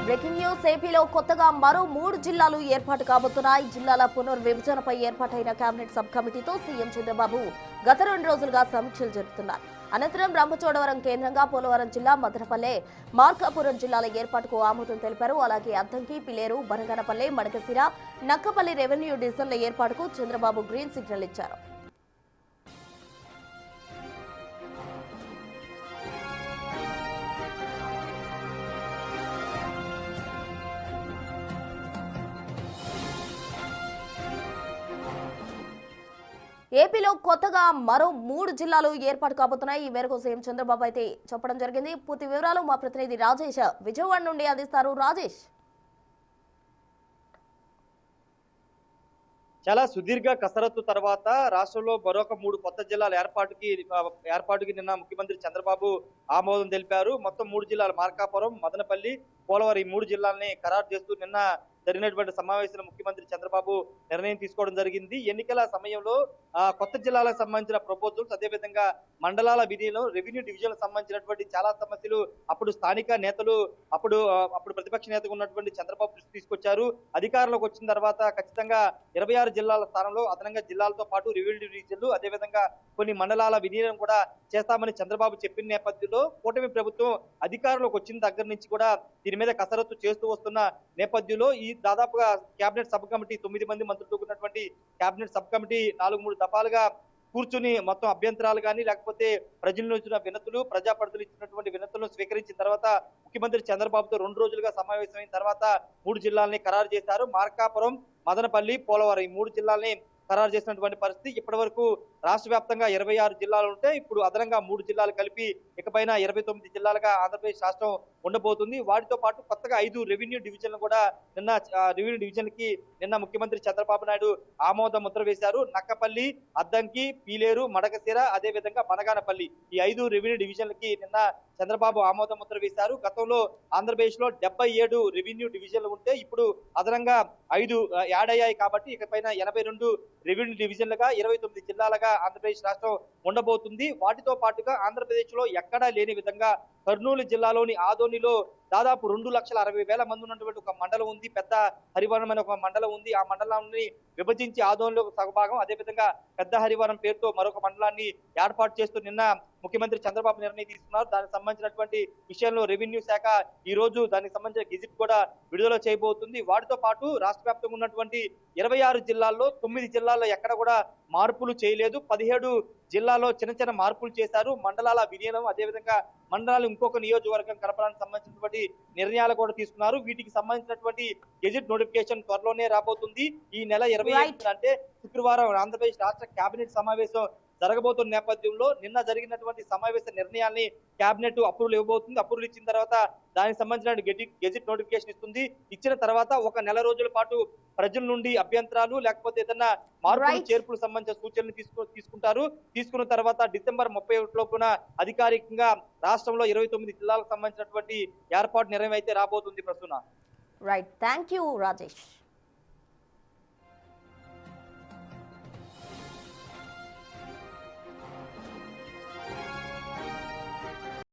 Breaking news. ఏపీలో కొత్తగా మరో 3 జిల్లాలు ఏర్పాటు కాబోతున్నాయి. జిల్లాల పునర్విభజనపై ఏర్పాటైన కేబినెట్ సబ్ కమిటీతో సీఎం చంద్రబాబు గత 2 రోజులుగా సమీక్షలు జరుపుతున్నారు. అనంతరం రంపచోడవరం కేంద్రంగా పోలవరం జిల్లా, మదనపల్లె, మార్కాపురం జిల్లాల ఏర్పాటుకు ఆమోదం తెలిపారు. అలాగే అద్దంకి, పిలేరు, బనగానపల్లె, మడకశిర, నక్కపల్లి రెవెన్యూ డివిజన్ల ఏర్పాటుకు చంద్రబాబు గ్రీన్ సిగ్నల్ ఇచ్చారు. ఏపీలో కొత్తగా మరో 3 జిల్లాలు ఏర్పాటు కాబోతున్నాయి. ఈ మేరకు సీఎం చంద్రబాబు అయితే చెప్పడం జరిగింది. పూర్తి వివరాలు మా ప్రతినిధి రాజేష్ విజయవాడ నుండి అందిస్తారు. రాజేష్, చాలా సుదీర్ఘ కసరత్తు తర్వాత రాష్ట్రంలో మరొక 3 కొత్త జిల్లాల ఏర్పాటుకి నిన్న ముఖ్యమంత్రి చంద్రబాబు ఆమోదం తెలిపారు. మొత్తం 3 జిల్లాలు మార్కాపురం, మదనపల్లి, పోలవరం, ఈ 3 జిల్లాలని ఖరారు చేస్తూ నిన్న జరిగినటువంటి సమావేశంలో ముఖ్యమంత్రి చంద్రబాబు నిర్ణయం తీసుకోవడం జరిగింది. ఎన్నికల సమయంలో కొత్త జిల్లాలకు సంబంధించిన ప్రపోజల్స్, అదేవిధంగా మండలాల విలీనం, రెవెన్యూ డివిజన్ సంబంధించినటువంటి చాలా సమస్యలు అప్పుడు స్థానిక నేతలు, అప్పుడు ప్రతిపక్ష నేతగా ఉన్నటువంటి చంద్రబాబు దృష్టి తీసుకొచ్చారు. అధికారంలోకి వచ్చిన తర్వాత ఖచ్చితంగా 26 జిల్లాల స్థానంలో అదనంగా జిల్లాలతో పాటు రెవెన్యూ డివిజన్లు, అదేవిధంగా కొన్ని మండలాల విలీనం కూడా చేస్తామని చంద్రబాబు చెప్పిన నేపథ్యంలో కూటమి ప్రభుత్వం అధికారంలోకి వచ్చిన దగ్గర నుంచి కూడా దీని మీద కసరత్తు చేస్తూ వస్తున్న నేపథ్యంలో ఈ దాదాపుగా కేబినెట్ సబ్ కమిటీ 9 మంది మంత్రులతో ఉన్నటువంటి కేబినెట్ సబ్ కమిటీ 4-3 దఫాలుగా కూర్చుని మొత్తం అభ్యంతరాలు కానీ, లేకపోతే ప్రజల నుంచి వినతులు, ప్రజాప్రతినిధులు ఇచ్చినటువంటి వినతులను స్వీకరించిన తర్వాత ముఖ్యమంత్రి చంద్రబాబుతో 2 రోజులుగా సమావేశమైన తర్వాత 3 జిల్లాలని ఖరారు చేశారు. మార్కాపురం, మదనపల్లి, పోలవరం, ఈ 3 జిల్లాలని ఖరారు చేసినటువంటి పరిస్థితి. ఇప్పటి వరకు రాష్ట్ర వ్యాప్తంగా 26 జిల్లాలు ఉంటే ఇప్పుడు అదనంగా 3 జిల్లాలు కలిపి ఇకపైన 29 జిల్లాలుగా ఆంధ్రప్రదేశ్ రాష్ట్రం ఉండబోతుంది. వాటితో పాటు కొత్తగా 5 రెవెన్యూ డివిజన్లు కూడా రెవెన్యూ డివిజన్ కి నిన్న ముఖ్యమంత్రి చంద్రబాబు నాయుడు ఆమోద ముద్ర వేశారు. నక్కపల్లి, అద్దంకి, పీలేరు, మడకశిర, అదేవిధంగా బనగానపల్లి, ఈ 5 రెవెన్యూ డివిజన్లకి నిన్న చంద్రబాబు ఆమోద ముద్ర వేశారు. గతంలో ఆంధ్రప్రదేశ్ లో 77 రెవెన్యూ డివిజన్లు ఉంటే ఇప్పుడు అదనంగా 5 యాడ్ అయ్యాయి. కాబట్టి ఇకపైన 82 రెవెన్యూ డివిజన్లుగా 29 జిల్లాలుగా ఆంధ్రప్రదేశ్ రాష్ట్రం ఉండబోతుంది. వాటితో పాటుగా ఆంధ్రప్రదేశ్ లో ఎక్కడా లేని విధంగా కర్నూలు జిల్లాలోని ఆదోనిలో దాదాపు 2,60,000 మంది ఉన్నటువంటి ఒక మండలం ఉంది. పెద్ద హరివరం అనే ఒక మండలం ఉంది. ఆ మండలాన్ని విభజించి ఆదోనిలో సగభాగం, అదేవిధంగా పెద్ద హరివరం పేరుతో మరొక మండలాన్ని ఏర్పాటు చేస్తూ నిన్న ముఖ్యమంత్రి చంద్రబాబు నిర్ణయం తీసుకున్నారు. దానికి సంబంధించినటువంటి విషయంలో రెవెన్యూ శాఖ ఈ రోజు దానికి సంబంధించిన గెజిట్ కూడా విడుదల చేయబోతుంది. వాటితో పాటు రాష్ట్ర వ్యాప్తంగా ఉన్నటువంటి 26 జిల్లాల్లో 9 జిల్లాల్లో ఎక్కడ కూడా మార్పులు చేయలేదు. 17 జిల్లాలో చిన్న చిన్న మార్పులు చేశారు. మండలాల విలీనం, అదేవిధంగా మండలాలు ఇంకొక నియోజకవర్గం కలపడానికి సంబంధించినటువంటి నిర్ణయాలు కూడా తీసుకున్నారు. వీటికి సంబంధించినటువంటి గెజిట్ నోటిఫికేషన్ త్వరలోనే రాబోతుంది. ఈ నెల 25 అంటే శుక్రవారం ఆంధ్రప్రదేశ్ రాష్ట్ర కేబినెట్ సమావేశం జరగబోతున్న నేపథ్యంలో నిన్న జరిగినటువంటి సమావేశ నిర్ణయాన్ని కేబినెట్ అప్రూవల్ ఇవ్వబోతుంది. అప్రూవల్ ఇచ్చిన తర్వాత దానికి సంబంధించిన గెజిట్ నోటిఫికేషన్ ఇస్తుంది. ఇచ్చిన తర్వాత ఒక నెల రోజుల పాటు ప్రజల నుండి అభ్యంతరాలు, లేకపోతే ఏదైనా మార్పులు చేర్పులు సంబంధించిన సూచనలు తీసుకుంటారు. తీసుకున్న తర్వాత డిసెంబర్ 31 లోపున అధికారికంగా రాష్ట్రంలో 29 జిల్లాలకు సంబంధించినటువంటి ఏర్పాటు నిర్ణయం అయితే రాబోతుంది. ప్రస్తుతం రైట్, థ్యాంక్ యూ రాజేష్.